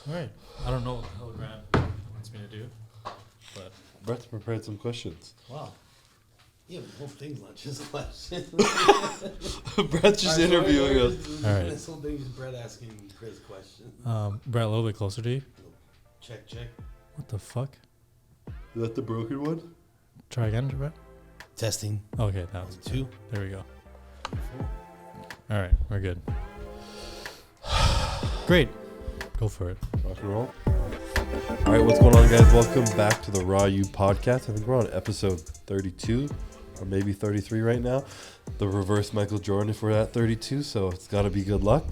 All right. I don't know what the hell Grant wants me to do, but Brett's prepared some questions. Wow. Yeah, the whole thing's not just questions. Brett's just interviewing us. All right. This whole thing is Brett asking Chris questions. Brett, a little bit closer to you. Check. What the fuck? Is that the broken one? Try again, Brett. Testing. Okay, that 1, was 2. There we go. All right, we're good. Great. Go for it. Rock and roll. All right, what's going on, guys? Welcome back to the Raw U podcast. I think we're on episode 32 or maybe 33 right now. The reverse Michael Jordan if we're at 32, so it's got to be good luck.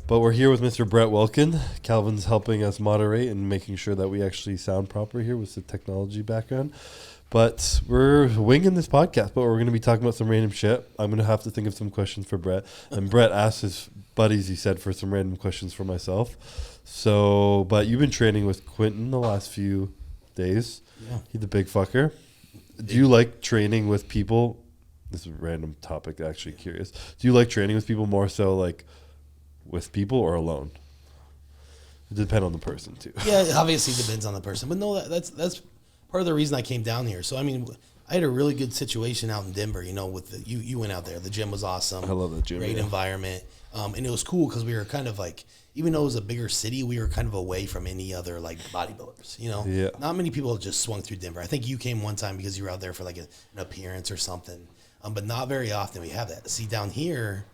But we're here with Mr. Brett Wilkin. Calvin's helping us moderate and making sure that we actually sound proper here with the technology background. But we're winging this podcast, but we're going to be talking about some random shit. I'm going to have to think of some questions for Brett. And Brett asked his buddies, he said, for some random questions for myself. So, but you've been training with Quentin the last few days. Yeah. He's a big fucker. Do you like training with people? This is a random topic, actually curious. Do you like training with people more so like with people or alone? It depends on the person too. Yeah, it obviously depends on the person. But no, that's part of the reason I came down here. So, I mean, I had a really good situation out in Denver, you know, with the, you went out there. The gym was awesome. I love the gym. Great environment. And it was cool because we were kind of like, even though it was a bigger city, we were kind of away from any other like bodybuilders, you know? Yeah. Not many people have just swung through Denver. I think you came one time because you were out there for like an appearance or something. But not very often we have that. See, down here,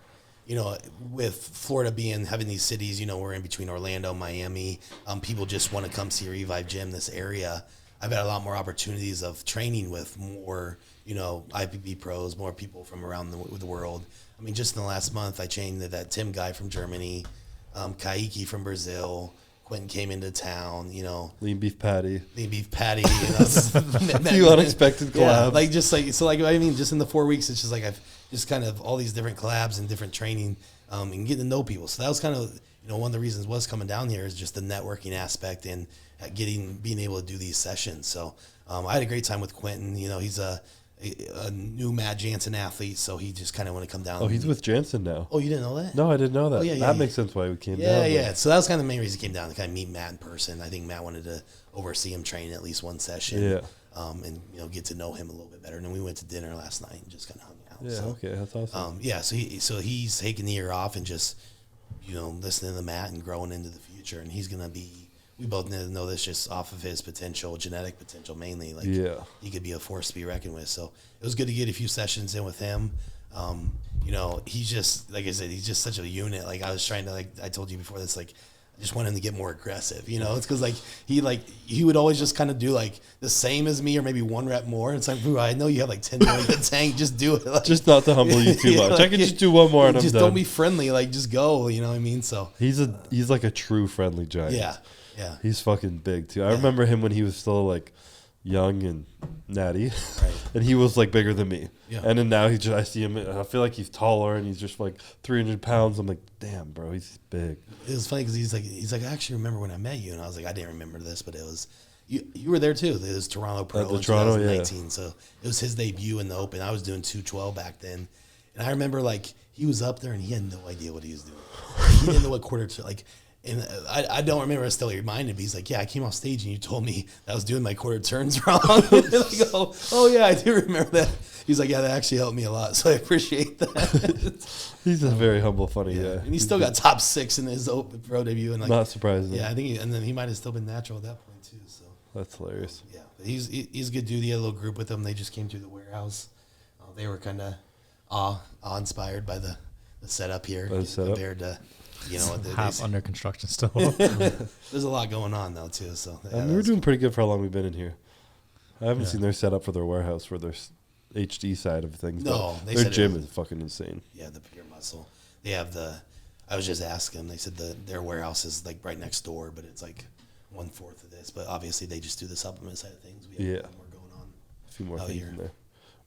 you know, with Florida having these cities, you know, we're in between Orlando, Miami. People just want to come see Revive Gym, this area. I've had a lot more opportunities of training with more, you know, IPB pros, more people from around the world. I mean, just in the last month, I trained that Tim guy from Germany, Kaiki from Brazil. Quentin came into town, you know. Lean beef patty. You know. A few unexpected collabs. Yeah, I mean, just in the 4 weeks, it's just like I've just kind of all these different collabs and different training and getting to know people. So that was kind of, you know, one of the reasons was coming down here is just the networking aspect and being able to do these sessions. So I had a great time with Quentin. You know, he's a new Matt Jansen athlete, so he just kind of want to come down. Oh, he's with Jansen now. Oh, you didn't know that? No, I didn't know that. Oh, yeah, that makes sense why we came down. Yeah. So that was kind of the main reason he came down, to kind of meet Matt in person. I think Matt wanted to oversee him train at least one session. Yeah. And, you know, get to know him a little bit better. And then we went to dinner last night and just kind of hung out. Yeah, so, okay, that's awesome. So he's taking the year off and just, you know, listening to Matt and growing into the future. And he's going to be, we both know this just off of his potential, genetic potential mainly. Like, he could be a force to be reckoned with. So it was good to get a few sessions in with him. You know, he's just, like I said, he's just such a unit. Like I was trying to, like I told you before this, like I just want him to get more aggressive. You know, it's because he would always just kind of do like the same as me or maybe one rep more. It's like, bro, I know you have like 10 more in the tank. Just do it. Like, just not to humble you too much. I can just do one more and I'm done. Don't be friendly. Like just go. You know what I mean? So he's like a true friendly giant. Yeah. He's fucking big too. I remember him when he was still like young and natty, right. And he was like bigger than me. Yeah. And then now I see him, and I feel like he's taller, and he's just like 300 pounds. I'm like, damn, bro, he's big. It was funny because he's like, I actually remember when I met you, and I was like, I didn't remember this, but it was you were there too. It was Toronto Pro in 2019, so it was his debut in the Open. I was doing 212 back then, and I remember like he was up there and he had no idea what he was doing. He didn't know what quarter to like. And I don't remember, still he reminded me. He's like, yeah, I came off stage and you told me I was doing my quarter turns wrong. And I go, oh yeah, I do remember that. He's like, yeah, that actually helped me a lot. So I appreciate that. He's a very humble, funny guy. And he still got top 6 in his Open Pro debut. And like, not surprising. Yeah, I think, and then he might have still been natural at that point too. So that's hilarious. Yeah, but he's a good dude. He had a little group with him. They just came through the warehouse. They were kind of awe-inspired by the setup here compared to. You know, half under construction still. There's a lot going on though too. So and we were doing pretty good for how long we've been in here. I haven't seen their setup for their warehouse for their HD side of things. No, their gym is fucking insane. Yeah, the Pure Muscle. They have I was just asking them. They said their warehouse is like right next door, but it's like 1/4 of this. But obviously they just do the supplement side of things. We have more going on. A few more things here. in there.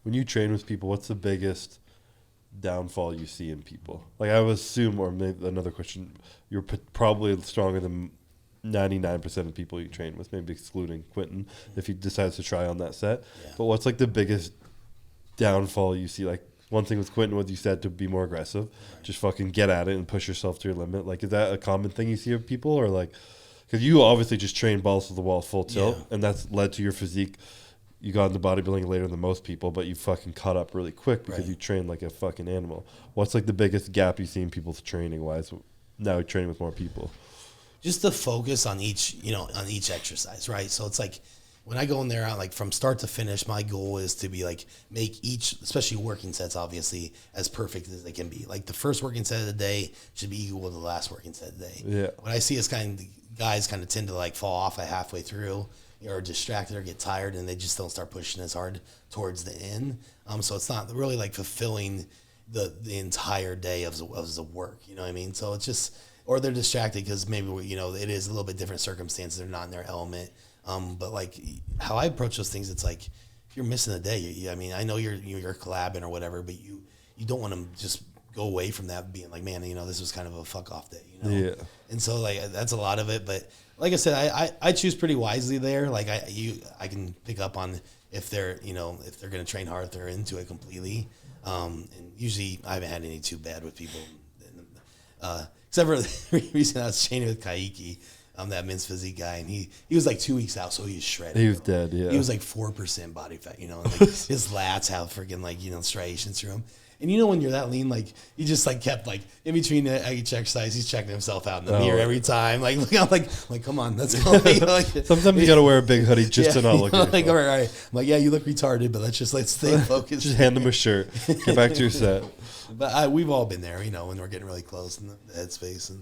When you train with people, what's the biggest downfall you see in people? Like I would assume, or maybe another question, you're probably stronger than 99% of people you train with, maybe excluding Quentin if he decides to try on that set. But what's like the biggest downfall you see? Like one thing with Quentin was you said to be more aggressive, just fucking get at it and push yourself to your limit. Like is that a common thing you see of people, or like Because you obviously just train balls to the wall full tilt, Yeah. and that's led to your physique. You got into bodybuilding later than most people, but you fucking caught up really quick because Right. you trained like a fucking animal. What's like the biggest gap you've seen people training wise now you're training with more people? Just the focus on each exercise, right? So it's like when I go in there, like from start to finish, my goal is to be like make each, especially working sets, obviously as perfect as they can be. Like the first working set of the day should be equal to the last working set of the day. Yeah. What I see is guys kind of tend to like fall off halfway through, or distracted or get tired, and they just don't start pushing as hard towards the end. So it's not really like fulfilling the entire day of the work. You know what I mean? So it's just, or they're distracted because maybe it is a little bit different circumstances. They're not in their element. But like how I approach those things, it's like if you're missing a day, I mean, I know you're collabing or whatever, but you don't want to just go away from that being like, man, this was kind of a fuck off day, Yeah. And so like that's a lot of it. But like I said, I choose pretty wisely there. Like I can pick up on if they're if they're gonna train hard, if they're into it completely. And usually I haven't had any too bad with people. Except for the reason I was training with Kaiki, that men's physique guy, and he was like 2 weeks out, so he was shredded. He was dead, yeah. He was like 4% body fat, and like his lats have freaking like striations through him. And when you're that lean, like he just like kept like in between each exercise, he's checking himself out in the mirror every time. Like I'm like come on, let's go. Sometimes you gotta wear a big hoodie just to not look at like yourself. all right. I'm like, yeah, you look retarded, but let's stay focused. Just hand them a shirt. Get back to your set. But we've all been there, when we're getting really close in the headspace.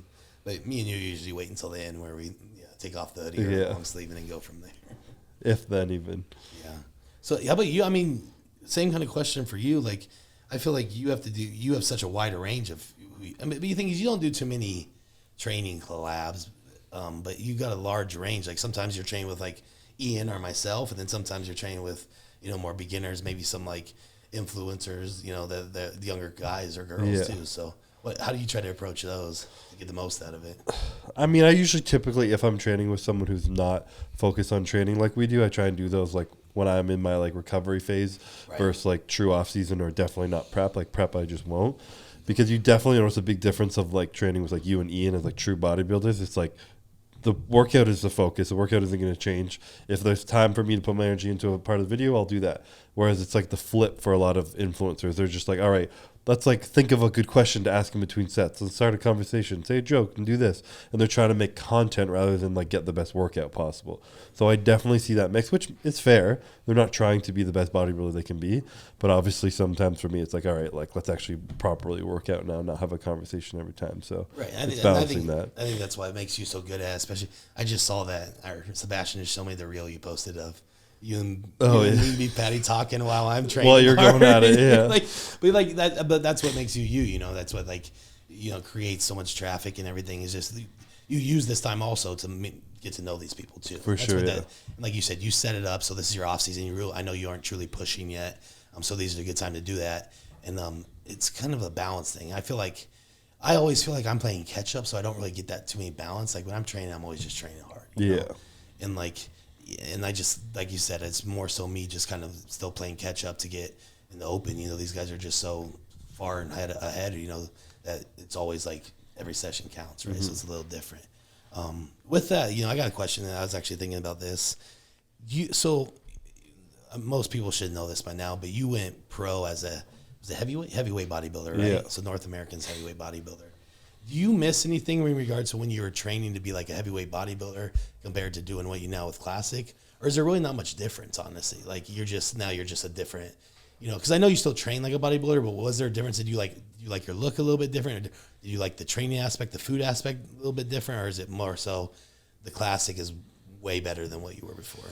But me and you usually wait until the end where we take off the hoodie or long sleeve and then go from there. If then even. Yeah. So how about you? I mean, same kind of question for you. Like, I feel like you have such a wider range of. But the thing is, you don't do too many training collabs, but you got a large range. Like sometimes you're training with like Ian or myself, and then sometimes you're training with more beginners, maybe some like influencers, the younger guys or girls too. So how do you try to approach those to get the most out of it? I mean, I usually typically, if I'm training with someone who's not focused on training like we do, I try and do those like when I'm in my like recovery phase versus like true off season, or definitely not prep. Like prep, I just won't, because you definitely notice a big difference of like training with like you and Ian as like true bodybuilders. It's like the workout is the focus. The workout isn't going to change. If there's time for me to put my energy into a part of the video, I'll do that. Whereas it's like the flip for a lot of influencers. They're just like, all right, let's like think of a good question to ask in between sets. Let's start a conversation, say a joke, and do this. And they're trying to make content rather than like get the best workout possible. So I definitely see that mix, which is fair. They're not trying to be the best bodybuilder they can be. But obviously sometimes for me, it's like, all right, like let's actually properly work out now, not have a conversation every time. So it's balancing that. I think that's why it makes you so good at it. Especially, I just saw that, or Sebastian just showed me the reel you posted of you and me, Patty, talking while I'm training. While you're going at it, yeah. But that's what makes you. That's what creates so much traffic and everything. Is just you use this time also to get to know these people too. For sure. Like you said, you set it up so this is your off season. I know you aren't truly pushing yet, so these are a good time to do that. And it's kind of a balance thing. I always feel like I'm playing catch up, so I don't really get that too many balance. Like when I'm training, I'm always just training hard. You know? And I just, like you said, it's more so me just kind of still playing catch up to get in the open. These guys are just so far ahead, that it's always like every session counts, right? Mm-hmm. So it's a little different. With that, I got a question, and I was actually thinking about this. Most people should know this by now, but you went pro as a heavyweight bodybuilder, right? Yeah. So North American's heavyweight bodybuilder. Do you miss anything in regards to when you were training to be like a heavyweight bodybuilder compared to doing what you now with classic? Or is there really not much difference, honestly? Like you're just a different, because I know you still train like a bodybuilder, but was there a difference? Did you like your look a little bit different? Or did you like the training aspect, the food aspect a little bit different? Or is it more so the classic is way better than what you were before?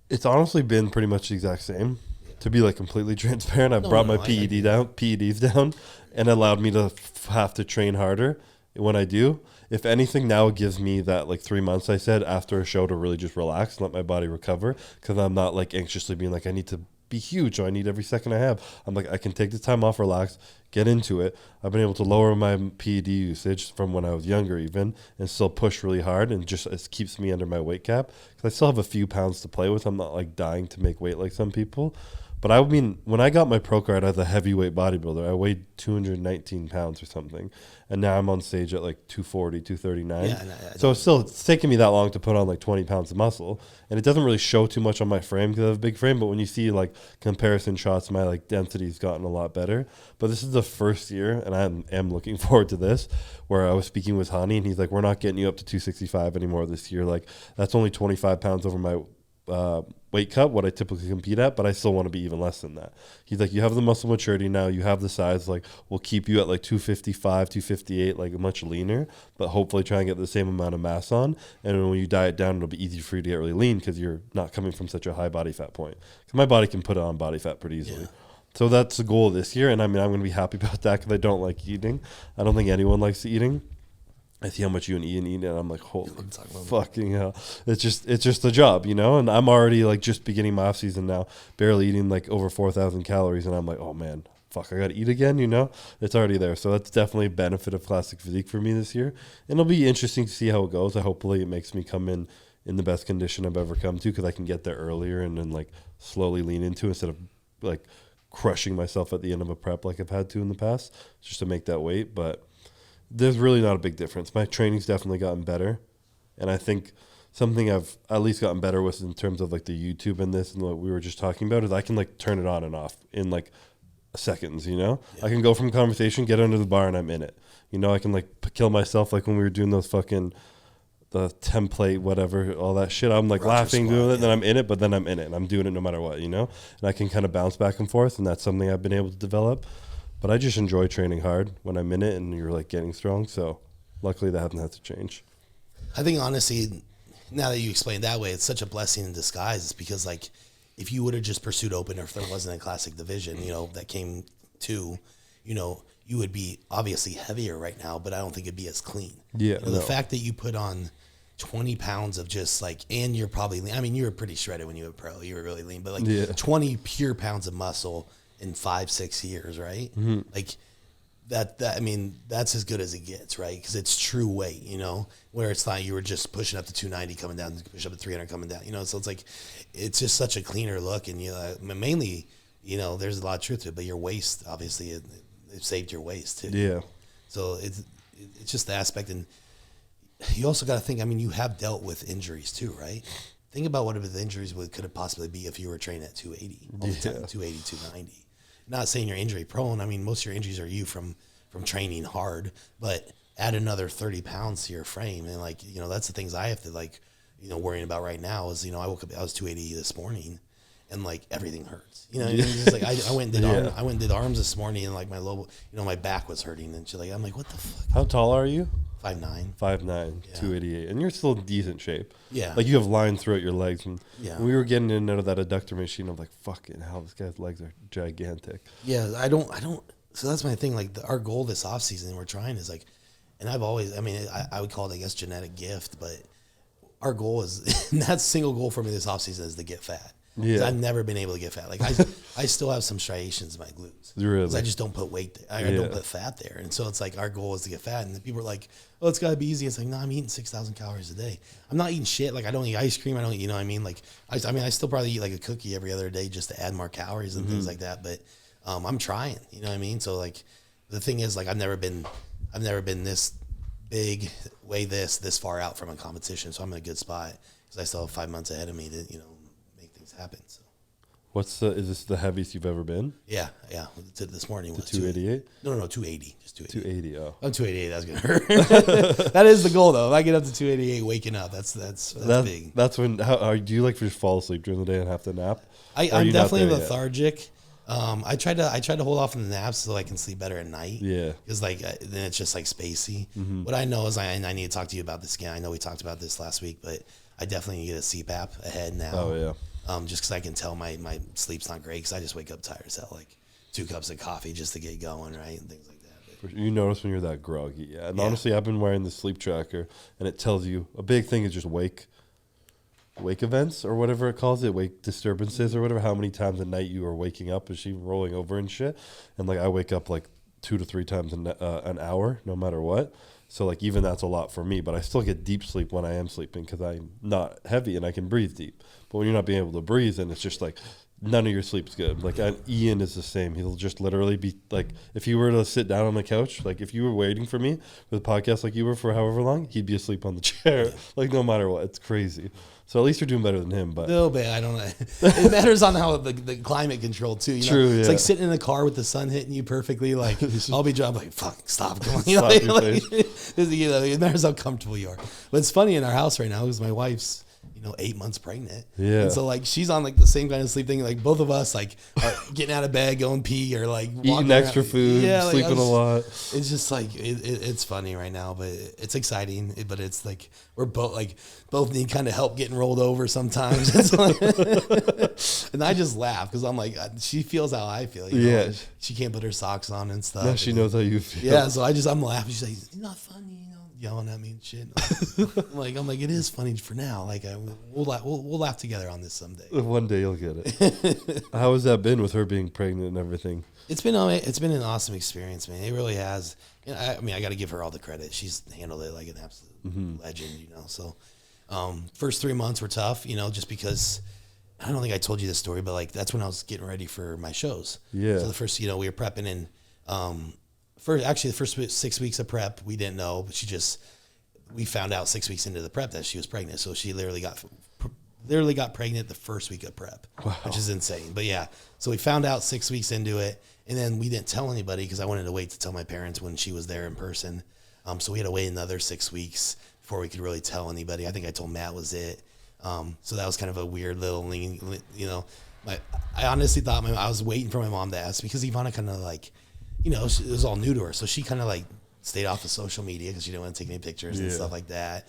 It's honestly been pretty much the exact same. To be like completely transparent, I brought my PEDs down, and allowed me to have to train harder when I do. If anything, now it gives me that like 3 months I said after a show to really just relax and let my body recover, because I'm not like anxiously being like I need to be huge or I need every second I have. I'm like I can take the time off, relax, get into it. I've been able to lower my PED usage from when I was younger even, and still push really hard, and just it keeps me under my weight cap, because I still have a few pounds to play with. I'm not like dying to make weight like some people. But I mean, when I got my pro card as a heavyweight bodybuilder, I weighed 219 pounds or something. And now I'm on stage at like 240, 239. So it's taking me that long to put on like 20 pounds of muscle. And it doesn't really show too much on my frame because I have a big frame. But when you see like comparison shots, my like density's gotten a lot better. But this is the first year, and I am looking forward to this, where I was speaking with Hani, and he's like, we're not getting you up to 265 anymore this year. Like, that's only 25 pounds over my weight cut, what I typically compete at, but I still want to be even less than that. He's like, you have the muscle maturity now, you have the size, like we'll keep you at like 255, 258, like much leaner, but hopefully try and get the same amount of mass on. And when you diet down, it'll be easy for you to get really lean because you're not coming from such a high body fat point. Because my body can put on body fat pretty easily. So that's the goal this year, and I mean, I'm going to be happy about that because I don't like eating. I don't think anyone likes eating. I see how much you and Ian eat, and I'm like, holy fucking hell. It's just a job, you know? And I'm already, like, just beginning my off-season now, barely eating, like, over 4,000 calories, and I'm like, oh, man, fuck, I got to eat again, you know? It's already there. So that's definitely a benefit of Classic Physique for me this year. And it'll be interesting to see how it goes. Hopefully it makes me come in the best condition I've ever come to because I can get there earlier and then, like, slowly lean into it instead of, like, crushing myself at the end of a prep like I've had to in the past just to make that weight. But there's really not a big difference. My training's definitely gotten better. And I think something I've at least gotten better with in terms of like the YouTube and this and what we were just talking about is I can like turn it on and off in like seconds, you know? Yeah. I can go from conversation, get under the bar, and I'm in it. You know, I can like kill myself like when we were doing those fucking the template, whatever, all that shit. I'm like laughing, doing it, then I'm in it, but then I'm in it. And I'm doing it no matter what, you know? And I can kind of bounce back and forth, and that's something I've been able to develop. But I just enjoy training hard when I'm in it and you're like getting strong. So luckily that hasn't had to change. I think honestly, now that you explain it that way, it's such a blessing in disguise. It's because like if you would have just pursued open or if there wasn't a classic division, you know, that came to, you know, you would be obviously heavier right now, but I don't think it'd be as clean. Yeah. You know, the fact that you put on 20 pounds of just like, and you're probably lean. I mean, you were pretty shredded when you were pro. You were really lean, but like 20 pure pounds of muscle in 5-6 years, right? Mm-hmm. Like that, I mean, that's as good as it gets, right? Because it's true weight, you know, where it's not you were just pushing up to 290 coming down, push up to 300 coming down, you know. So it's like, it's just such a cleaner look. And, you know, mainly, you know, there's a lot of truth to it, but your waist, obviously, it saved your waist too. Yeah. So it's just the aspect. And you also got to think, I mean, you have dealt with injuries too, right? Think about what the injuries could have possibly be if you were training at 280 all the time, 280, 290. Not saying you're injury prone. I mean, most of your injuries are you from training hard, but add another 30 pounds to your frame. And like, you know, that's the things I have to like, you know, worrying about right now is, you know, I woke up, I was 280 this morning and like everything hurts, you know, it's just like, I went and did arms this morning and like my low, you know, my back was hurting and shit. Like, I'm like, what the fuck? How tall are you? 5'9". 5'9", 288. And you're still in decent shape. Yeah. Like you have lines throughout your legs. And when we were getting in and out of that adductor machine, I'm like, fucking hell, this guy's legs are gigantic. Yeah, I don't. So that's my thing. Like our goal this offseason we're trying is like, and I've always, I mean, I would call it, I guess, genetic gift, but our goal is, and that single goal for me this offseason is to get fat. Yeah. I've never been able to get fat. Like I still have some striations in my glutes. Really? I just don't put weight there. I don't put fat there. And so it's like our goal is to get fat. And people are like, oh, it's got to be easy. It's like, no, I'm eating 6,000 calories a day. I'm not eating shit. Like I don't eat ice cream. I don't eat, you know what I mean? Like, I mean, I still probably eat like a cookie every other day just to add more calories and things like that. But I'm trying, you know what I mean? So like the thing is like, I've never been this big, weigh this far out from a competition. So I'm in a good spot because I still have 5 months ahead of me to, you know, happen. So is this the heaviest you've ever been? Yeah. This morning was 288? No, 280. Just 280. Oh, I'm 288. That's gonna hurt. That is the goal, though. If I get up to 288, waking up, that's big. That's when. Do you like just fall asleep during the day and have to nap? I'm definitely lethargic. I try to hold off on the naps so I can sleep better at night. Yeah, because like then it's just like spacey. Mm-hmm. What I know is I need to talk to you about this again. I know we talked about this last week, but I definitely need to get a CPAP ahead now. Oh yeah. Just because I can tell my sleep's not great because I just wake up tired as hell, like 2 cups of coffee just to get going, right, and things like that. But you notice when you're that groggy, yeah. And honestly, I've been wearing the sleep tracker, and it tells you a big thing is just wake events or whatever it calls it, wake disturbances or whatever. How many times a night you are waking up? Is she rolling over and shit? And like I wake up like 2 to 3 times an hour, no matter what. So like even that's a lot for me, but I still get deep sleep when I am sleeping because I'm not heavy and I can breathe deep. But when you're not being able to breathe, then it's just like none of your sleep's good. Like Ian is the same. He'll just literally be like, if you were to sit down on the couch, like if you were waiting for me with a podcast like you were for however long, he'd be asleep on the chair. Like no matter what. It's crazy. So at least you're doing better than him. But a little bit, I don't know. It matters on how the climate control too. You know? True, It's yeah. like sitting in the car with the sun hitting you perfectly. Like I'll be driving like, fuck, stop going. You know, Slap your like, you know, it matters how comfortable you are. But it's funny in our house right now because my wife's 8 months pregnant. Yeah. And so like she's on like the same kind of sleep thing. Like both of us like are getting out of bed, going pee, or like eating extra food, like, sleeping a lot. It's just like it's funny right now, but it's exciting. But it's like we're both need kind of help getting rolled over sometimes. It's like, and I just laugh because I'm like, she feels how I feel. You know? Yeah. Like, she can't put her socks on and stuff. Now she knows how you feel. Yeah, so I'm laughing. She's like, it's not funny, yelling at me and shit. I'm like, it is funny for now. Like, we'll laugh together on this someday. One day you'll get it. How has that been with her being pregnant and everything? It's been an awesome experience, man. It really has. And I mean, I got to give her all the credit. She's handled it like an absolute legend, So, first 3 months were tough, just because I don't think I told you this story, but like that's when I was getting ready for my shows. Yeah. So the first, we were prepping and the first 6 weeks of prep, we didn't know, but we found out 6 weeks into the prep that she was pregnant. So she literally got pregnant the first week of prep, which is insane. But yeah, so we found out 6 weeks into it, and then we didn't tell anybody because I wanted to wait to tell my parents when she was there in person. So we had to wait another 6 weeks before we could really tell anybody. I think I told Matt was it. So that was kind of a weird little, I honestly thought I was waiting for my mom to ask because Ivana kind of like, it was all new to her. So she kind of like stayed off of social media because she didn't want to take any pictures and stuff like that.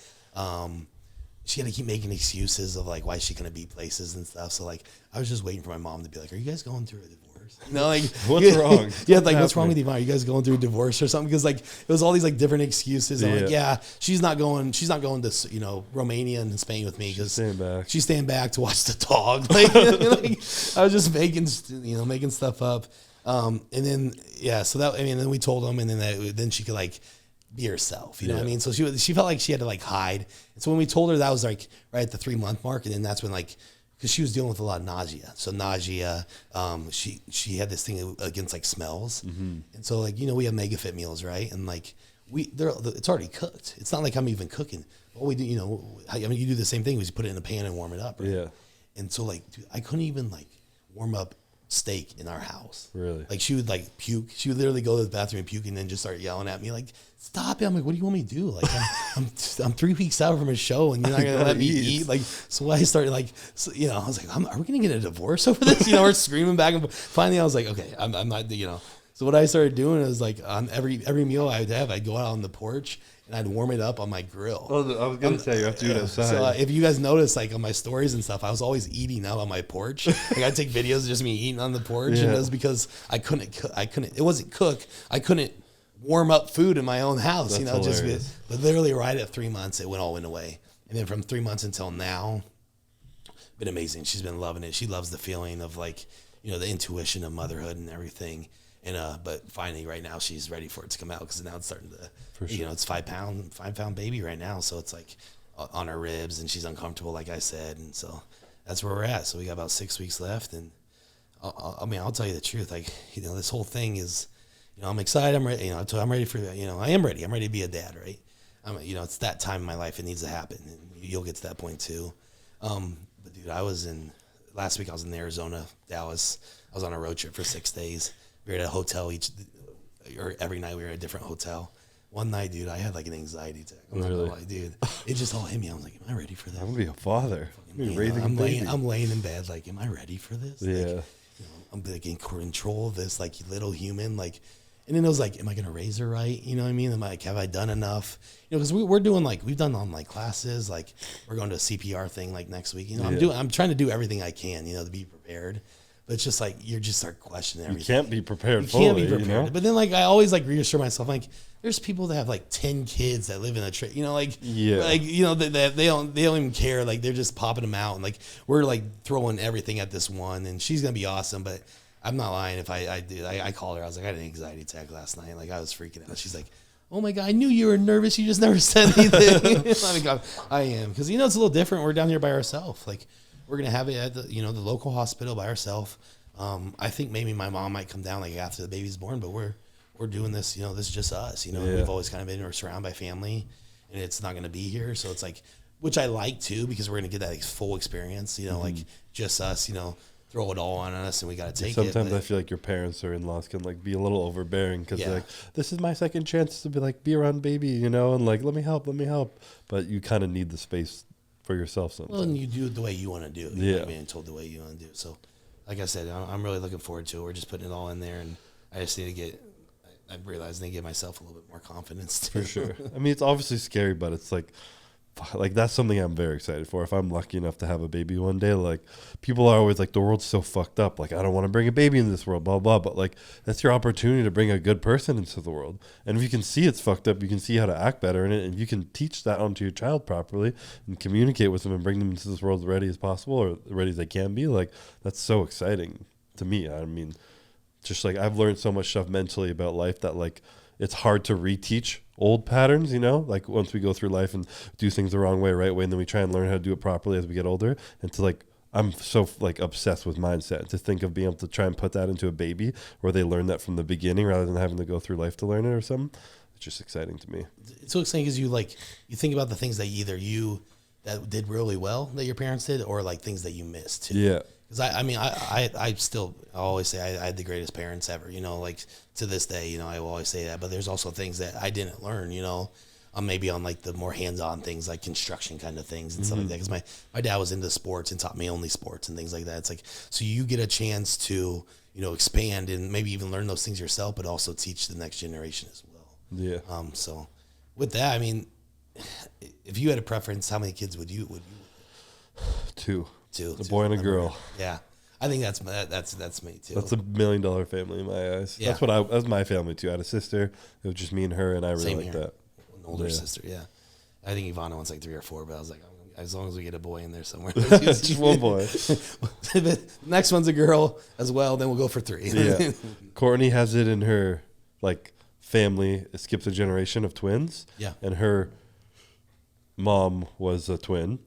She had to keep making excuses of like why she couldn't be places and stuff. So like I was just waiting for my mom to be like, "Are you guys going through a divorce?" Like what's wrong? Yeah, like what's wrong with you? Are you guys going through a divorce or something? Because like it was all these like different excuses. I'm like, yeah, she's not going to Romania and Spain with me because she's staying back to watch the dog. Like I was just making stuff up. And then then we told them, and then she could like be herself, you know what I mean? So she felt like she had to like hide. And so when we told her, that was like right at the 3 month mark, and then that's when like, because she was dealing with a lot of nausea. So nausea, she had this thing against like smells, and so like we have mega fit meals, right? And like it's already cooked. It's not like I'm even cooking. All we do, you do the same thing. We just put it in a pan and warm it up, right? Yeah. And so like, dude, I couldn't even like warm up steak in our house. Really? Like she would like puke. She would literally go to the bathroom and puke and then just start yelling at me like, "Stop it!" I'm like, "What do you want me to do? Like I'm 3 weeks out from a show and you're not gonna let me eat." Like so I started like I was like, "Are we gonna get a divorce over this?" We're screaming back and forth. Finally I was like, "Okay, I'm not." So what I started doing is like on every meal I would have, I'd go out on the porch and I'd warm it up on my grill. Oh, I was gonna say you have to do it outside. So if you guys notice, like on my stories and stuff, I was always eating out on my porch. Like I take videos of just me eating on the porch, and it was because I couldn't. It wasn't cook. I couldn't warm up food in my own house. That's but literally right at 3 months, it all went away. And then from 3 months until now, been amazing. She's been loving it. She loves the feeling of like the intuition of motherhood and everything. And but finally, right now, she's ready for it to come out because now it's starting to. For sure. It's 5 pound baby right now, so it's like on her ribs, and she's uncomfortable, like I said, and so that's where we're at. So we got about 6 weeks left, and I'll tell you the truth. Like this whole thing is, I'm excited. I'm ready. I'm ready for that. I am ready. I'm ready to be a dad, right? It's that time in my life. It needs to happen, and you'll get to that point too. But dude, last week. I was in Arizona, Dallas. I was on a road trip for 6 days. We were at a hotel every night. We were at a different hotel. One night, dude, I had like an anxiety attack. I'm not gonna lie, dude. It just all hit me. I was like, "Am I ready for this?" I'm gonna be a father. I'm laying in bed, like, "Am I ready for this?" Yeah. Like, I'm like in control of this like little human, like. And then it was like, "Am I gonna raise her right?" You know what I mean? Have I done enough? Because we're doing we've done online classes. Like we're going to a CPR thing like next week. I'm trying to do everything I can, to be prepared. But it's just like you just start questioning everything. You can't be preprepared. Can't be prepared. But then I always reassure myself there's people that have 10 kids that live in a trip. They don't even care. Like they're just popping them out, and we're throwing everything at this one, and she's gonna be awesome. But I'm not lying. If I did, I called her. I was like, I had an anxiety attack last night. I was freaking out. She's like, "Oh my God, I knew you were nervous. You just never said anything." I am because it's a little different. We're down here by ourselves. we're going to have it at the, the local hospital by ourselves. I think maybe my mom might come down like after the baby's born, but we're doing this, this is just us, we've always kind of been surrounded by family, and it's not going to be here. So it's like, which I like too, because we're going to get that full experience, like just us, throw it all on us and we got to take Sometimes it. I feel like your parents or in-laws can like be a little overbearing because they're like, this is my second chance to be like, be around baby, and like, let me help. But you kind of need the space for yourself sometimes. Well, and you do it the way you want to do it. Yeah. You're being told the way you want to do it. So like I said, I'm really looking forward to it. We're just putting it all in there, and I just need to I realized I need to give myself a little bit more confidence too. For sure. I mean, it's obviously scary, but it's like that's something I'm very excited for. If I'm lucky enough to have a baby one day, like people are always like, the world's so fucked up. Like, I don't want to bring a baby into this world, blah, blah. But like, that's your opportunity to bring a good person into the world. And if you can see it's fucked up, you can see how to act better in it. And you can teach that onto your child properly and communicate with them and bring them into this world as ready as possible or ready as they can be. Like, that's so exciting to me. I mean, just like I've learned so much stuff mentally about life that like, it's hard to reteach old patterns, like once we go through life and do things the wrong way, right way, and then we try and learn how to do it properly as we get older. And to like, I'm so like obsessed with mindset to think of being able to try and put that into a baby where they learn that from the beginning rather than having to go through life to learn it or something. It's just exciting to me. It's so exciting because you think about the things that either you that did really well that your parents did, or like things that you missed too. Yeah. Because I always say I had the greatest parents ever, like to this day, I will always say that, but there's also things that I didn't learn, maybe on like the more hands-on things, like construction kind of things and stuff like that. Because my dad was into sports and taught me only sports and things like that. It's like, so you get a chance to, expand and maybe even learn those things yourself, but also teach the next generation as well. Yeah. So with that, I mean, if you had a preference, how many kids would you? Two. A boy and a girl. Yeah, I think that's me too. That's $1 million family in my eyes. Yeah. That's my family too. I had a sister. It was just me and her, and I really like that. An older sister, yeah. I think Ivana wants like 3 or 4, but I was like, as long as we get a boy in there somewhere. Just one boy. The next one's a girl as well. Then we'll go for 3. Yeah. Courtney has it in her like family. It skips a generation of twins. Yeah. And her mom was a twin.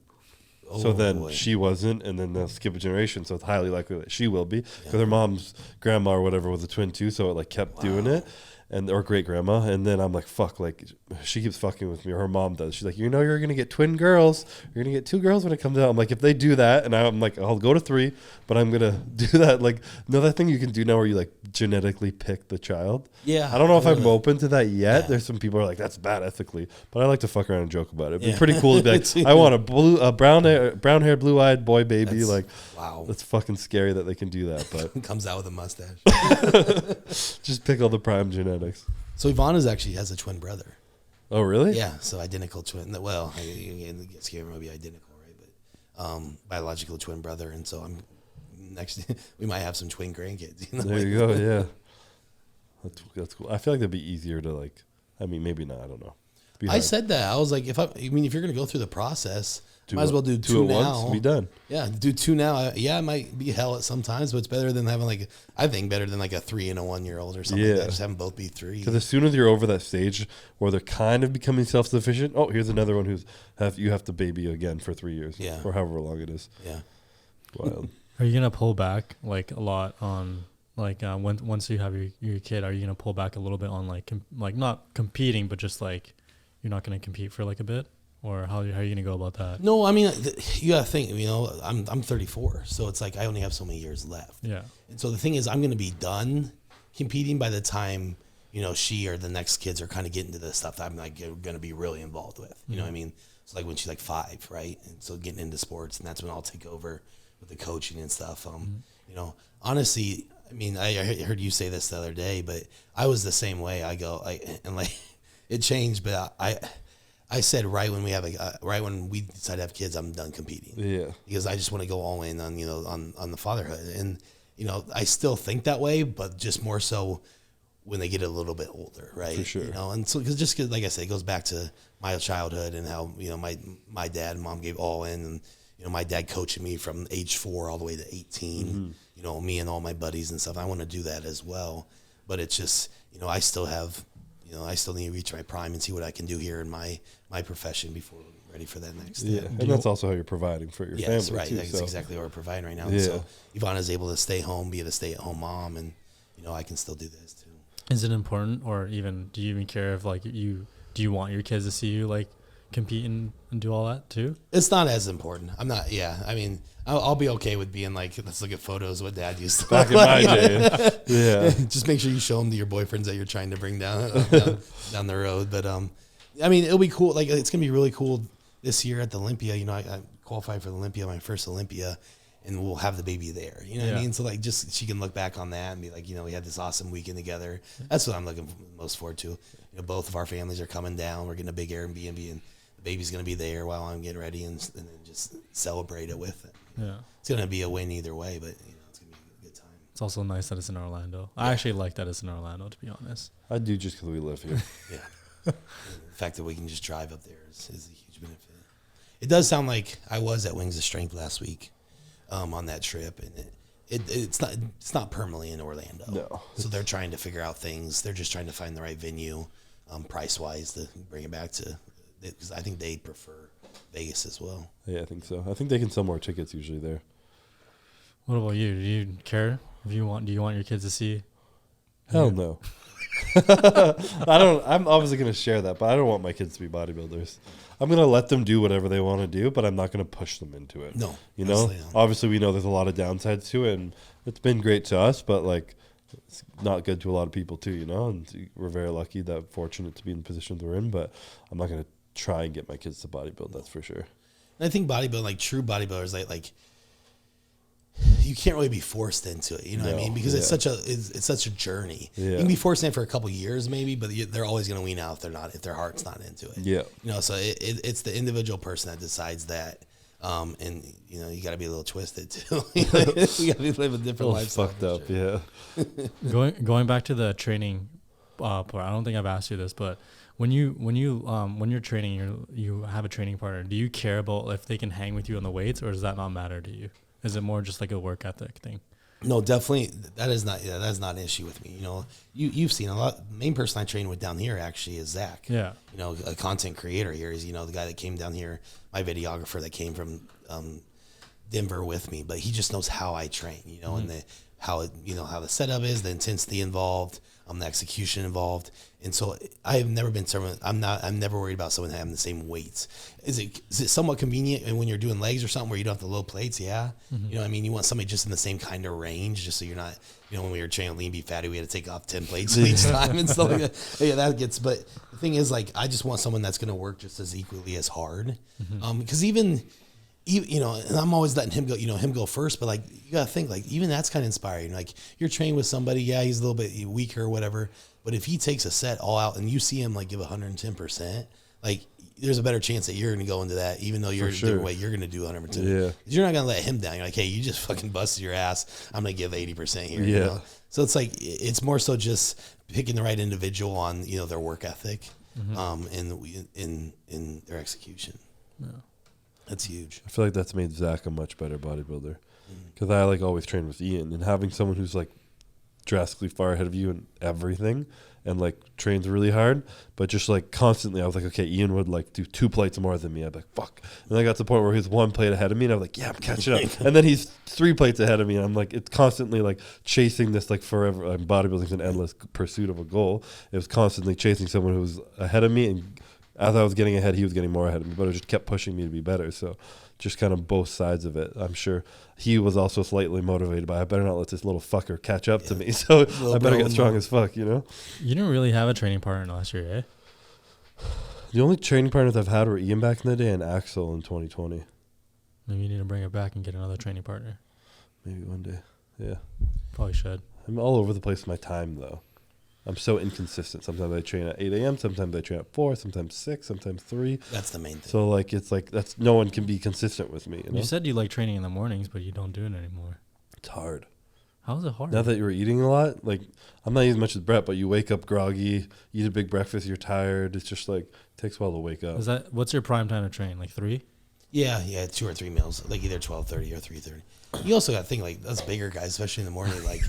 So then she wasn't, and then they'll skip a generation. So it's highly likely that she will be, because her mom's grandma or whatever was a twin too. So it like kept doing it, or great grandma. And then I'm like, fuck, like she keeps fucking with me, or her mom does. She's like, you're gonna get twin girls. You're gonna get 2 girls when it comes out. I'm like, if they do that, and I'm like, I'll go to 3, but I'm gonna do that. Like another thing you can do now, where you like genetically pick the child. Yeah. I don't know if I'm open to that yet. Yeah. There's some people who are like, that's bad ethically, but I like to fuck around and joke about it. It'd be pretty cool to be like, I want a brown haired, blue eyed boy baby. That's, like, wow, that's fucking scary that they can do that. But comes out with a mustache. Just pick all the prime genetics. So Ivana's actually has a twin brother. Oh, really? Yeah. So identical twin. Well, I get scared maybe identical, right? But biological twin brother, and so I'm next. We might have some twin grandkids. There you go. Yeah. That's cool. I feel like that'd be easier to like. I mean, maybe not. I don't know. I said that. I was like, if you're gonna go through the process, might as well do 2 at now. Once, be done. Yeah, do 2 now. Yeah, it might be hell at sometimes, but it's better than having better than like a 3 and a 1-year-old or something. Yeah, just have them both be 3. Because as soon as you're over that stage where they're kind of becoming self-sufficient, oh, here's another one you have to baby again for 3 years. Yeah, or however long it is. Yeah. Wild. Are you gonna pull back like a lot on? Like once you have your kid, are you gonna pull back a little bit on like not competing, but just like you're not gonna compete for like a bit, or how are you gonna go about that? No, I mean you gotta think. I'm 34, so it's like I only have so many years left. Yeah. And so the thing is, I'm gonna be done competing by the time she or the next kids are kind of getting to the stuff that I'm like gonna be really involved with. You know what I mean? It's like when she's like 5, right? And so getting into sports, and that's when I'll take over with the coaching and stuff. Honestly. I mean, I heard you say this the other day, but I was the same way. It changed, but I said right when we decide to have kids, I'm done competing. Yeah, because I just want to go all in on the fatherhood, and I still think that way, but just more so when they get a little bit older, right? For sure. And so because like I said, it goes back to my childhood and how my dad and mom gave all in, and my dad coaching me from age 4 all the way to 18. Mm-hmm. Me and all my buddies and stuff. I want to do that as well, but it's just, I still have, I still need to reach my prime and see what I can do here in my profession before we're ready for that next Yeah, step. and that's also how you're providing for your Yes, family right. too. That's So. exactly what we're providing right now. Yeah. So Ivana's able to stay home, be a stay-at-home mom, and I can still do this too. Is it important, or even do you even care if like do you want your kids to see you like compete and do all that too? It's not as important. I'm not. Yeah, I mean, I'll be okay with being like, let's look at photos of what Dad used to Back look in my like. day, yeah. Just make sure you show them to your boyfriends that you're trying to bring down the road. But I mean, it'll be cool. Like, it's gonna be really cool this year at the Olympia. I qualified for the Olympia, my first Olympia, and we'll have the baby there. You know what I mean? So like, just she can look back on that and be like, we had this awesome weekend together. That's what I'm looking most forward to. Both of our families are coming down. We're getting a big Airbnb, and the baby's gonna be there while I'm getting ready, and then just celebrate it with it. Yeah, it's gonna be a win either way, but it's gonna be a good time. It's also nice that it's in Orlando. I actually like that it's in Orlando, to be honest. I do, just because we live here. Yeah. The fact that we can just drive up there is a huge benefit. It does sound like I was at Wings of Strength last week on that trip, and it's not permanently in Orlando. No. So they're trying to figure out things. They're just trying to find the right venue, price-wise, to bring it back to, because I think they prefer Vegas as well. Yeah, I think so. I think they can sell more tickets usually there. What about you? Do you care if do you want your kids to see? Hell no. I'm obviously going to share that, but I don't want my kids to be bodybuilders. I'm going to let them do whatever they want to do, but I'm not going to push them into it. No. Obviously we know there's a lot of downsides to it, and it's been great to us, but like, it's not good to a lot of people too, and we're very lucky, that fortunate to be in the positions we're in, but I'm not going to try and get my kids to bodybuild, that's for sure. And I think bodybuilding, like true bodybuilders, like you can't really be forced into it. You know what I mean? Because it's such a journey. Yeah. You can be forced in it for a couple years maybe, but they're always going to wean out if their heart's not into it. Yeah. So it's the individual person that decides that. And you got to be a little twisted too. You got to live a different lifestyle. Fucked up, yeah. Going back to the training part, I don't think I've asked you this, but when you're training, you have a training partner. Do you care about if they can hang with you on the weights, or does that not matter to you? Is it more just like a work ethic thing? No, definitely. That is not an issue with me. You've seen a lot. The main person I train with down here actually is Zach. Yeah. A content creator here. He's, the guy that came down here, my videographer that came from Denver with me, but he just knows how I train, and how the setup is, the intensity involved, the execution involved. And so I've never been someone, I'm never worried about someone having the same weights. Is it somewhat convenient and when you're doing legs or something where you don't have to load plates? Yeah. Mm-hmm. You know what I mean? You want somebody just in the same kind of range, just so you're not, when we were training lean, beef, fatty, we had to take off 10 plates each time and stuff like that. Yeah, that gets, but the thing is, like, I just want someone that's going to work just as equally as hard. Mm-hmm. Because even, and I'm always letting him go, him go first, but like, you got to think, like, even that's kind of inspiring. Like, you're training with somebody, yeah, he's a little bit weaker or whatever, but if he takes a set all out and you see him like give 110%, like, there's a better chance that you're going to go into that, even though you're doing weight, you're going to do 100%. Yeah. You're not going to let him down. You're like, hey, you just fucking busted your ass. I'm going to give 80% here. Yeah. So it's like, it's more so just picking the right individual on, their work ethic, and in their execution. Yeah. That's huge. I feel like that's made Zach a much better bodybuilder, because I like always train with Ian, and having someone who's like drastically far ahead of you in everything and like trains really hard, but just like constantly I was like, okay, Ian would like do 2 plates more than me. I'd be like, fuck. And I got to the point where he's 1 plate ahead of me, and I was like, yeah, I'm catching up. And then he's 3 plates ahead of me, and I'm like, it's constantly like chasing this like forever. Bodybuilding's an endless pursuit of a goal. It was constantly chasing someone who was ahead of me, and as I was getting ahead, he was getting more ahead of me, but it just kept pushing me to be better. So just kind of both sides of it. I'm sure he was also slightly motivated by, I better not let this little fucker catch up to me. So I better get strong as fuck, You didn't really have a training partner last year, eh? The only training partners I've had were Ian back in the day and Axel in 2020. Maybe you need to bring it back and get another training partner. Maybe one day. Yeah. Probably should. I'm all over the place with my time, though. I'm so inconsistent. Sometimes I train at 8 a.m., sometimes I train at 4, sometimes 6, sometimes 3. That's the main thing. So, like, it's like, no one can be consistent with me, You said you like training in the mornings, but you don't do it anymore. It's hard. How is it hard? Now that you're eating a lot, like, I'm not eating as much as Brett, but you wake up groggy, eat a big breakfast, you're tired. It's just like, it takes a while to wake up. What's your prime time to train? Like 3? Yeah, 2 or 3 meals, like either 12:30 or 3:30. You also got to think like us bigger guys, especially in the morning. Like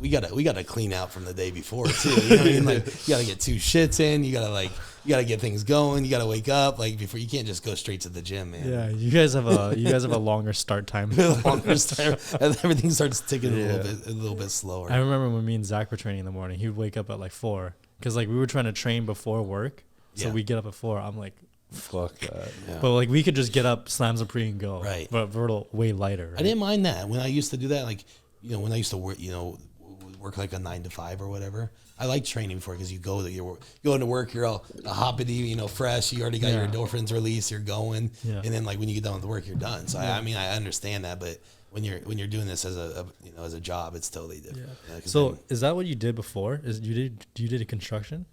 we gotta clean out from the day before too. You know what I mean? Like you gotta get 2 shits in. You gotta get things going. You gotta wake up like before. You can't just go straight to the gym, man. Yeah, you guys have a longer start time. Longer start, and everything starts ticking a little bit slower. I remember when me and Zach were training in the morning. He would wake up at like 4 because like we were trying to train before work, so we get up at 4. I'm like, fuck that. Yeah. But like we could just get up, slam some pre and go. Right. But we're way lighter. Right? I didn't mind that when I used to do that. Like, when I used to work, work like a 9 to 5 or whatever. I like training before because you're going to work, you're all hoppity, fresh. You already got your endorphins released. You're going, and then like when you get done with work, you're done. So I mean, I understand that, but when you're doing this as a job, it's totally different. Yeah. So is that what you did before? You did a construction?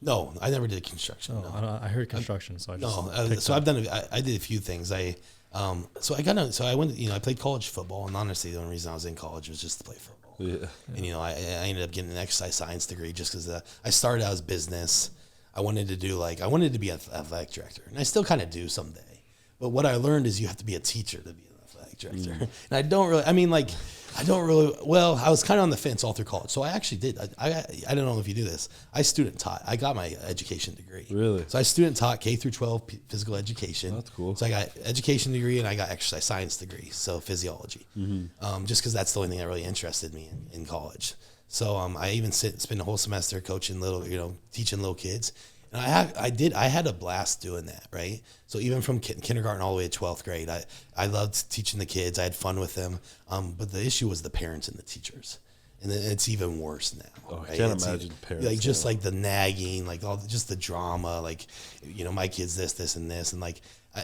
No, I never did construction. Oh, no. I heard construction, so I just so I've done. I did a few things. I went. I played college football, and honestly, the only reason I was in college was just to play football. Yeah. And I ended up getting an exercise science degree just because I started out as business. I wanted to be an athletic director, and I still kind of do someday. But what I learned is you have to be a teacher to be an athletic director, and I don't really. I mean, like. I don't really, I was kind of on the fence all through college. So I actually did. I don't know if you do this. I student taught. I got my education degree. Really? So I student taught K through 12 physical education. That's cool. So I got education degree and I got exercise science degree. So physiology. Just because that's the only thing that really interested me in college. So I even spent a whole semester coaching teaching little kids. And I had a blast doing that, right? So even from kindergarten all the way to 12th grade, I loved teaching the kids. I had fun with them. But the issue was the parents and the teachers. And then it's even worse now. Oh, right? I can't imagine parents. Like just like the nagging, like just the drama, like, my kid's this, and this. And like,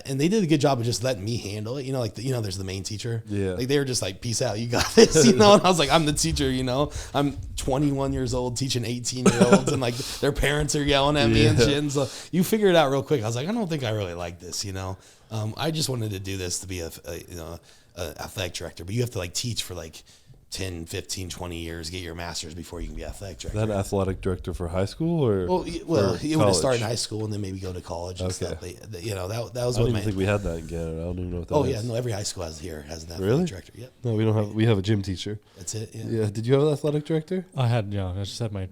and they did a good job of just letting me handle it. There's the main teacher. Yeah. Like they were just like, peace out, you got this, And I was like, I'm the teacher, I'm 21 years old teaching 18-year-olds and like their parents are yelling at me and shit. And so you figure it out real quick. I was like, I don't think I really like this, I just wanted to do this to be a athletic director, but you have to like teach for like 10, 15, 20 years, get your master's before you can be athletic director. Is that athletic director for high school or? Well, it would have started in high school and then maybe go to college and stuff. That was I don't even think we had that in Canada. I don't even know what that is. Oh yeah, no, every high school has an athletic director. Yep. No, we don't have. We have a gym teacher. That's it. Yeah. Yeah. Did you have an athletic director? I just had my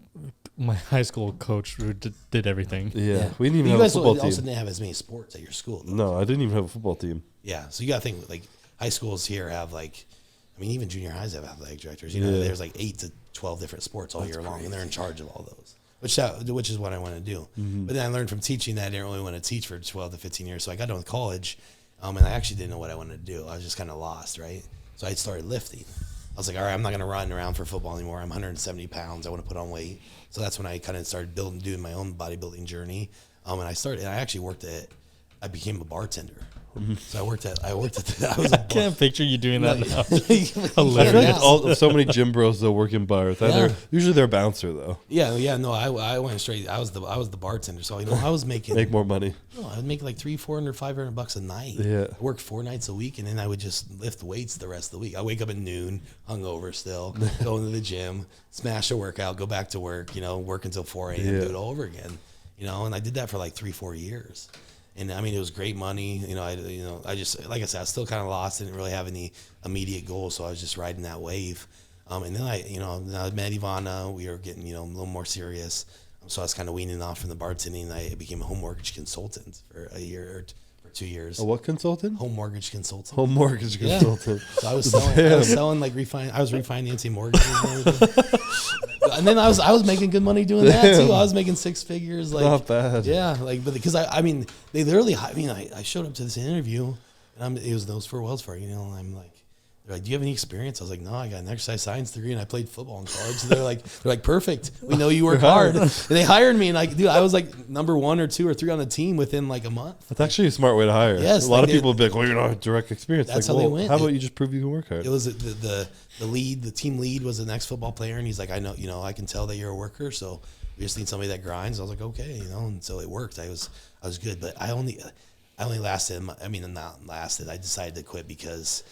high school coach who did everything. Yeah. We didn't even have a football team. You also didn't have as many sports at your school, though. No, I didn't even have a football team. Yeah, so you got to think like high schools here have even junior highs have athletic directors. There's like 8 to 12 different sports all year long, and they're in charge of all those. Which is what I want to do. But then I learned from teaching that I didn't really want to teach for 12 to 15 years. So I got done with college, and I actually didn't know what I wanted to do. I was just kind of lost, right? So I started lifting. I was like, all right, I'm not going to run around for football anymore. I'm 170 pounds. I want to put on weight. So that's when I kind of started doing my own bodybuilding journey. And I actually I became a bartender. So I worked at. I can't picture you doing that now. Hilarious. So many gym bros that work in bars. Usually they're a bouncer though. Yeah. No, I went straight. I was the bartender. So I was making make more money. No, I would make like $300, $400, $500 a night. Yeah. I worked 4 nights a week, and then I would just lift weights the rest of the week. I wake up at noon, hungover still, go into the gym, smash a workout, go back to work. Work until 4 a.m. Do it all over again. And I did that for like 3-4 years. And I mean, it was great money. I just, like I said, I was still kind of lost. Didn't really have any immediate goals. So I was just riding that wave. And then I met Ivana. We were getting, a little more serious. So I was kind of weaning off from the bartending. I became a home mortgage consultant for a year or 2 years. A what consultant? Home mortgage consultant. Home mortgage consultant. So I was selling like I was refinancing mortgages and everything. And then I was making good money doing that too. I was making 6 figures. Like, not bad. Yeah, but because they literally. I showed up to this interview, and it was those for Wells Fargo. And I'm like, they're like, do you have any experience? I was like, no, I got an exercise science degree and I played football in college. So they're like, perfect. We know you work hard. And they hired me, and I was like number 1 or 2 or 3 on the team within like a month. That's actually a smart way to hire. Yes, a lot of people would be like, well, you don't have direct experience. That's how they went. How about you just prove you can work hard? It was the team lead was an ex-football player, and he's like, I know, I can tell that you're a worker, so we just need somebody that grinds. I was like, okay, and so it worked. I was good, but I only lasted. I decided to quit because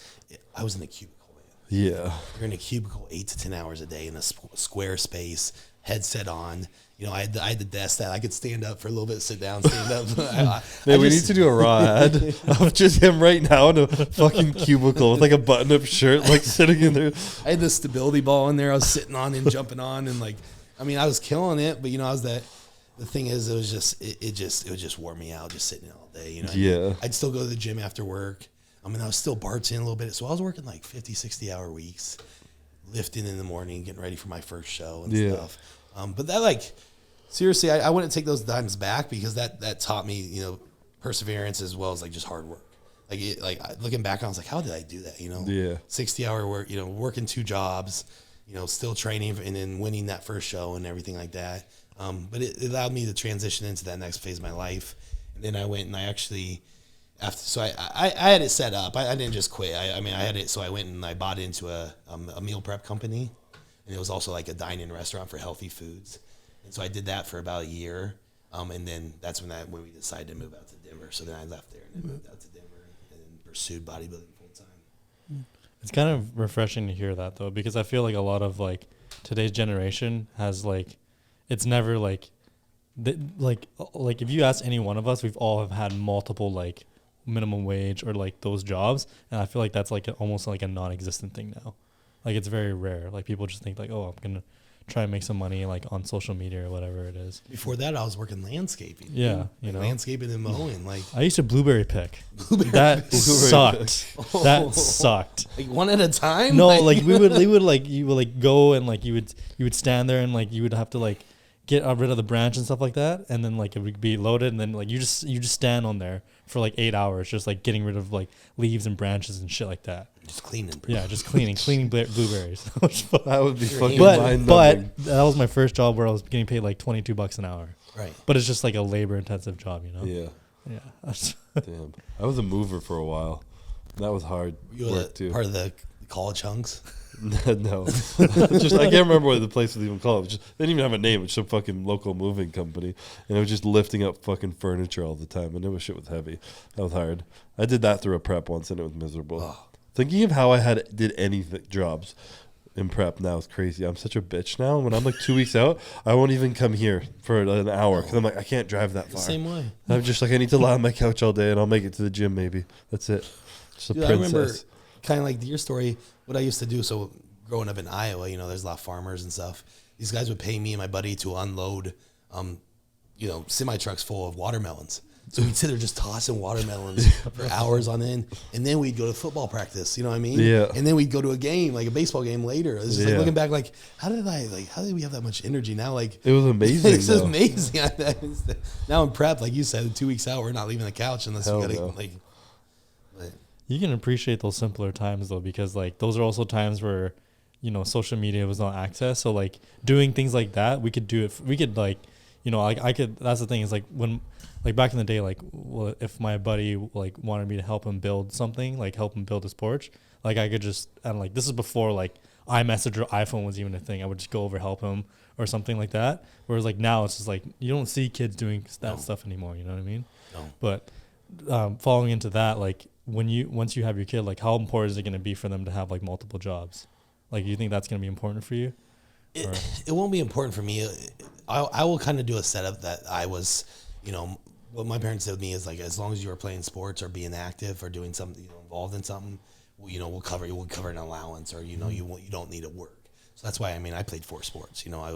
I was in the cubicle. Yeah. You're in a cubicle 8 to 10 hours a day in a square space, headset on. You know, I had the desk that I could stand up for a little bit, sit down, stand up. Man, we need to do a raw ad of just him right now in a fucking cubicle with like a button-up shirt, like sitting in there. I had the stability ball in there. I was sitting on and jumping on, and like, I mean, I was killing it. But you know, I was that. The thing is, it would just wore me out just sitting all day. You know, Yeah. I'd still go to the gym after work. I mean, I was still bartending a little bit, so I was working like 50, 60-hour weeks, lifting in the morning, getting ready for my first show and stuff. But that, like, seriously, I wouldn't take those dimes back because that taught me, you know, perseverance as well as like just hard work. Looking back, I was like, how did I do that? You know, 60-hour work, you know, working 2 jobs, you know, still training and then winning that first show and everything like that. But it allowed me to transition into that next phase of my life. And then I went and I actually, I had it set up. I didn't just quit. I had it, so I went and I bought into a meal prep company. And it was also like a dine-in restaurant for healthy foods. And so I did that for about a year. And then that's when we decided to move out to Denver. So then I left there and then moved out to Denver and pursued bodybuilding full time. It's kind of refreshing to hear that though, because I feel like a lot of like today's generation has like, it's never like if you ask any one of us, we've all have had multiple like minimum wage or like those jobs, and I feel like that's like almost like a non-existent thing now. Like it's very rare. Like people just think like, oh, I'm gonna try and make some money like on social media or whatever it is. Before that, I was working landscaping. Yeah, you know, landscaping and mowing. Like I used to blueberry pick. That sucked. That sucked. Like one at a time. No, like you would like go and like you would stand there and like you would have to like get rid of the branch and stuff like that, and then like it would be loaded, and then like you just stand on there for like 8 hours, just like getting rid of like leaves and branches and shit like that. Just cleaning. Yeah, just cleaning blueberries. That would be fucking but that was my first job where I was getting paid like $22 an hour. Right. But it's just like a labor intensive job, you know. Yeah. Yeah. Damn. I was a mover for a while. That was hard work too. Part of the college hunks. No, just I can't remember what the place was even called. They didn't even have a name. It's some fucking local moving company, and it was just lifting up fucking furniture all the time, and shit was heavy. That was hard. I did that through a prep once, and it was miserable. Oh. Thinking of how I did any jobs in prep now is crazy. I'm such a bitch now. When I'm like 2 weeks out, I won't even come here for an hour because I'm like I can't drive that far. Same way. I'm just like I need to lie on my couch all day, and I'll make it to the gym maybe. That's it. Just a princess. I remember kind of like your story. What I used to do, so growing up in Iowa, you know, there's a lot of farmers and stuff. These guys would pay me and my buddy to unload, semi trucks full of watermelons. So we'd sit there just tossing watermelons for hours on end, and then we'd go to football practice. You know what I mean? Yeah. And then we'd go to a game, like a baseball game later. It's just like looking back, like how did we have that much energy now? Like it was amazing. It's just amazing. Now in prep, like you said, 2 weeks out, we're not leaving the couch unless we gotta like. You can appreciate those simpler times though, because like those are also times where, you know, social media was not access. So like doing things like that, we could do it. We could like, you know, like I could. That's the thing is like when, like back in the day, like if my buddy like wanted me to help him build something, like help him build his porch, like I could just, and like this is before like iMessage or iPhone was even a thing. I would just go over help him or something like that. Whereas like now it's just like you don't see kids doing that stuff anymore. You know what I mean? No. But following into that, like once you have your kid, like how important is it going to be for them to have like multiple jobs? Like, do you think that's going to be important for you? It won't be important for me. I will kind of do a setup that I was, you know, what my parents said with me is like, as long as you are playing sports or being active or doing something, you know, involved in something, we'll cover an allowance, or, you know, you don't need to work. So that's why, I mean, I played 4 sports, you know, it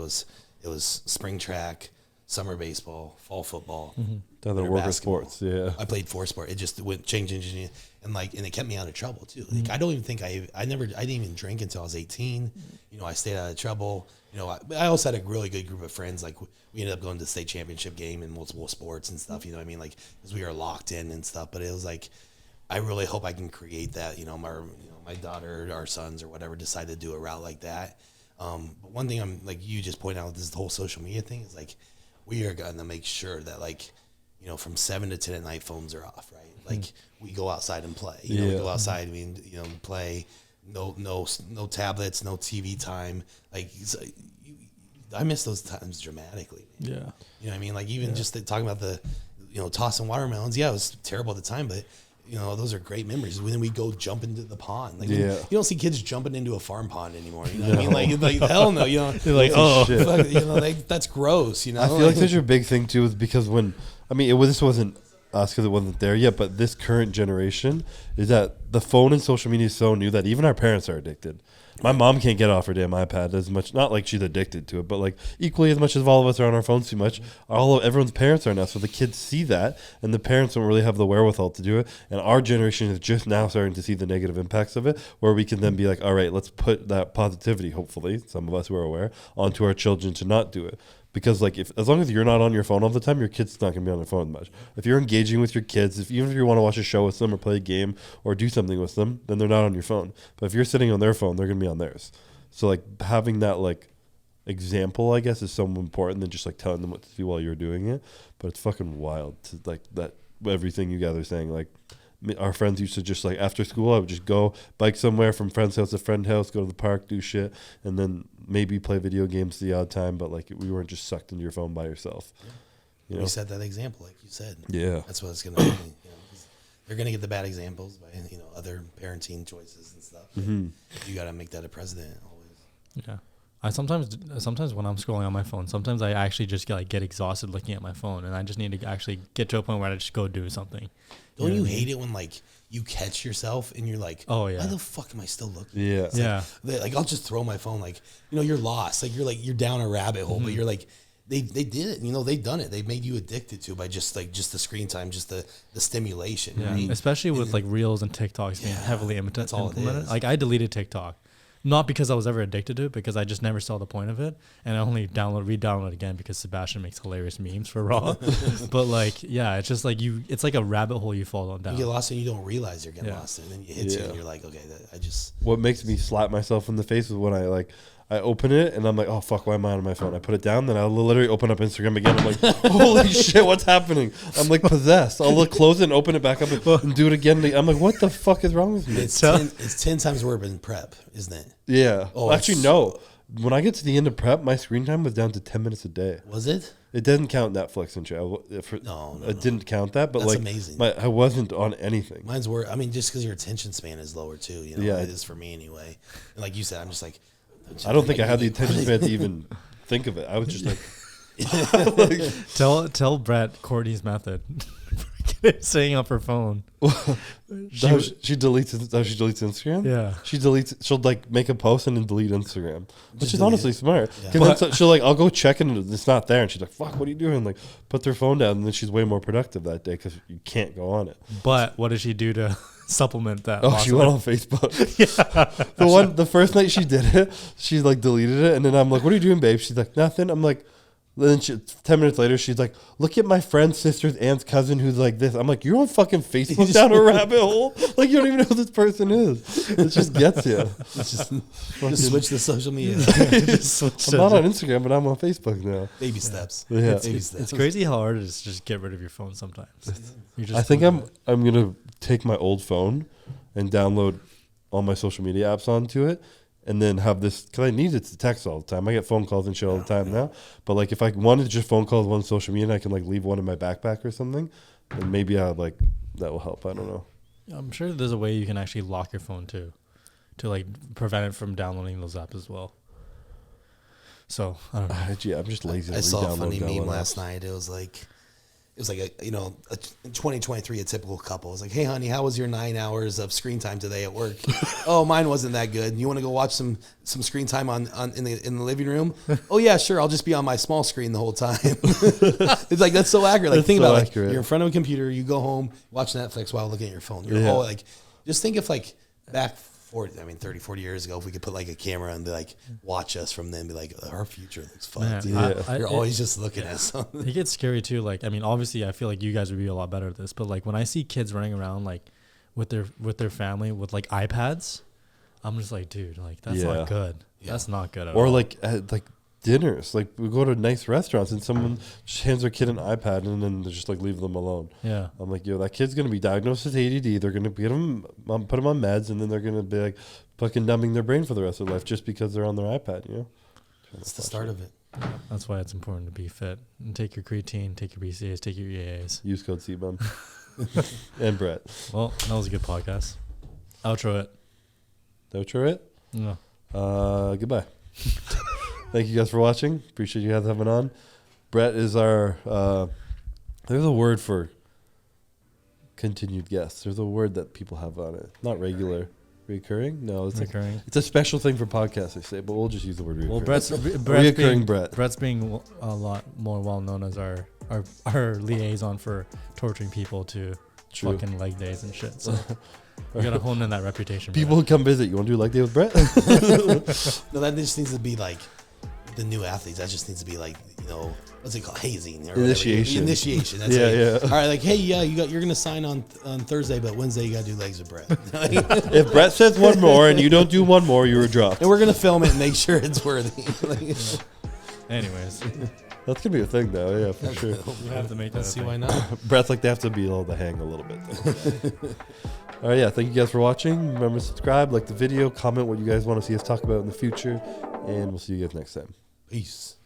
was spring track, summer baseball, fall football, the work sports. Yeah. I played 4 sports. It just went changing, and it kept me out of trouble too. Like I don't even think I didn't even drink until I was 18. You know, I stayed out of trouble. You know, I also had a really good group of friends. Like we ended up going to the state championship game in multiple sports and stuff. You know what I mean? Like because we were locked in and stuff. But it was like, I really hope I can create that. You know, my daughter, our sons, or whatever, decide to do a route like that. But one thing I'm like you just pointed out, this whole social media thing is like, we are going to make sure that like, you know, from 7 to 10 at night, phones are off, right? Like we go outside and play. You know, we go outside. I mean, you know, play. No tablets, no TV time. Like I miss those times dramatically. Man. Yeah. You know what I mean? Like even just talking about the, you know, tossing watermelons. Yeah, it was terrible at the time, but you know, those are great memories. When we go jump into the pond, like Yeah. you don't see kids jumping into a farm pond anymore. You know what I mean? Like hell no. You know, They're like, Oh, oh, shit. fuck, you know, like that's gross. You know, I feel like such a big thing too is because this wasn't us because it wasn't there yet, but this current generation is that the phone and social media is so new that even our parents are addicted. My mom can't get off her damn iPad as much. Not like she's addicted to it, but like equally as much as all of us are on our phones too much. Everyone's parents are now, so the kids see that, and the parents don't really have the wherewithal to do it. And our generation is just now starting to see the negative impacts of it, where we can then be like, all right, let's put that positivity, hopefully, some of us who are aware, onto our children to not do it. Because like as long as you're not on your phone all the time, your kid's not gonna be on their phone much. If you're engaging with your kids, even if you want to watch a show with them or play a game or do something with them, then they're not on your phone. But if you're sitting on their phone, they're gonna be on theirs. So like having that like example, I guess, is so important than just like telling them what to do while you're doing it. But it's fucking wild to like that everything you guys are saying. Like our friends used to just like after school, I would just go bike somewhere from friend's house to friend's house, go to the park, do shit, and then maybe play video games the odd time. But like we weren't just sucked into your phone by yourself. You know? We set that example, like you said. Yeah, that's what it's gonna be. You know, 'cause they're gonna get the bad examples by other parenting choices and stuff. Mm-hmm. You got to make that a precedent always. yeah. I sometimes when I'm scrolling on my phone, sometimes I actually just get exhausted looking at my phone, and I just need to actually get to a point where I just go do something. Don't you know what I mean? hate it when like you catch yourself and you're like, Oh, yeah. why the fuck am I still looking? Yeah. It's Yeah. Like I'll just throw my phone. Like you're lost. Like you're down a rabbit hole, but you're like they did it. They've done it. They made you addicted to it by just the screen time, just the stimulation. Yeah, Right? especially with like Reels and TikToks being heavily that's all it implemented. is. Like I deleted TikTok, not because I was ever addicted to it, because I just never saw the point of it, and I only re-download it again because Sebastian makes hilarious memes for Raw. But like, yeah, it's just like it's like a rabbit hole you fall down. You get lost and you don't realize you're getting Yeah. lost, and then you hit you and you're like, okay, What makes me slap myself in the face is when I open it and I'm like, oh fuck, why am I on my phone? I put it down, then I'll literally open up Instagram again. I'm like, holy shit, what's happening? I'm like possessed. I'll close it and open it back up and do it again. I'm like, what the fuck is wrong with me? It's 10 times worse than prep, isn't it? Yeah. Oh, actually, no. When I get to the end of prep, my screen time was down to 10 minutes a day. Was it? It doesn't count Netflix and shit. No. It didn't count that, but That's like amazing. I wasn't on anything. Mine's worse. I mean, just because your attention span is lower too. Yeah. It is for me anyway. And like you said, I'm just like, I don't think I had the attention span to even think of it. I was just like, Tell Brett Courtney's method. Saying up her phone. she deletes Instagram. Yeah. She'll like make a post and then delete Instagram, which is delete honestly it. smart. Yeah. 'Cause then she'll like, I'll go check and it's not there, and she's like, "Fuck, what are you doing?" Like, put their phone down, and then she's way more productive that day because you can't go on it. But what does she do to supplement that? Oh, she went on Facebook. Yeah. The first night she did it, she like deleted it, and then I'm like, "What are you doing, babe?" She's like, "Nothing." I'm like. Then 10 minutes later, she's like, "Look at my friend's sister's aunt's cousin who's like this." I'm like, "You're on fucking Facebook down a rabbit hole? Like, you don't even know who this person is." It just gets you. just switch to social media. I'm not on Instagram, but I'm on Facebook now. Baby steps. Yeah. Baby steps. It's crazy how hard it is to just get rid of your phone sometimes. I think I'm gonna take my old phone and download all my social media apps onto it. And then have this, because I need it to text all the time. I get phone calls and shit all the time now. But like, if I wanted just phone calls, one social media, and I can like leave one in my backpack or something, then maybe that will help. I don't know. I'm sure there's a way you can actually lock your phone too, to like prevent it from downloading those apps as well. So I don't know. Yeah, I'm just lazy. I saw a funny meme last night. It was like in 2023, a typical couple. It was like, "Hey, honey, how was your 9 hours of screen time today at work?" "Oh, mine wasn't that good. You want to go watch some screen time in the living room?" "Oh yeah, sure. I'll just be on my small screen the whole time." It's like that's so accurate. Like That's think so about it. accurate. You're in front of a computer. You go home, watch Netflix while looking at your phone. You're Yeah. just think if like back 30, 40 years ago, if we could put like a camera and be like, watch us from then, be like, our future looks fucked. Man, You're always just looking at something. It gets scary too. Like, I mean, obviously, I feel like you guys would be a lot better at this. But like, when I see kids running around like with their family with like iPads, I'm just like, dude, like that's not good. Yeah. That's not good at Or all. like dinners. Like we go to nice restaurants and someone just hands their kid an iPad and then they just like leave them alone. Yeah. I'm like, yo, that kid's gonna be diagnosed with ADD. They're gonna put them on meds, and then they're gonna be like fucking numbing their brain for the rest of their life just because they're on their iPad. You know, It's the start of it. That's why it's important to be fit and take your creatine, take your BCAAs, take your EAAs. use code Cbum. And Brett. Well, that was a good podcast. Outro it. Outro it? No. Goodbye. Thank you guys for watching. Appreciate you guys having on. Brett is our, there's a word for continued guests. There's a word that people have on it. Not regular. Recurring? No, it's Recurring. It's a special thing for podcasts, I say, but we'll just use the word recurring. Well, Brett's Reoccurring Brett. Brett's being a lot more well known as our liaison for torturing people to True. fucking leg days and shit. So we gotta hone in that reputation. People who come visit. You want to do leg day with Brett? No, that just needs to be like the new athletes. That just needs to be like, you know, what's it called? Hazing or Initiation. Whatever. Initiation. That's Yeah, like, yeah. All right, like, hey, yeah, you're gonna sign on Thursday, but Wednesday you gotta do legs with Brett. If Brett says one more and you don't do one more, you were dropped. And we're gonna film it and make sure it's worthy. Anyways, That's gonna be a thing, though. Yeah, for sure. we have to make that. Let's a see thing. why not. Brett's like they have to be able to hang a little bit. All right, yeah. Thank you guys for watching. Remember to subscribe, like the video, comment what you guys want to see us talk about in the future, and we'll see you guys next time. Peace.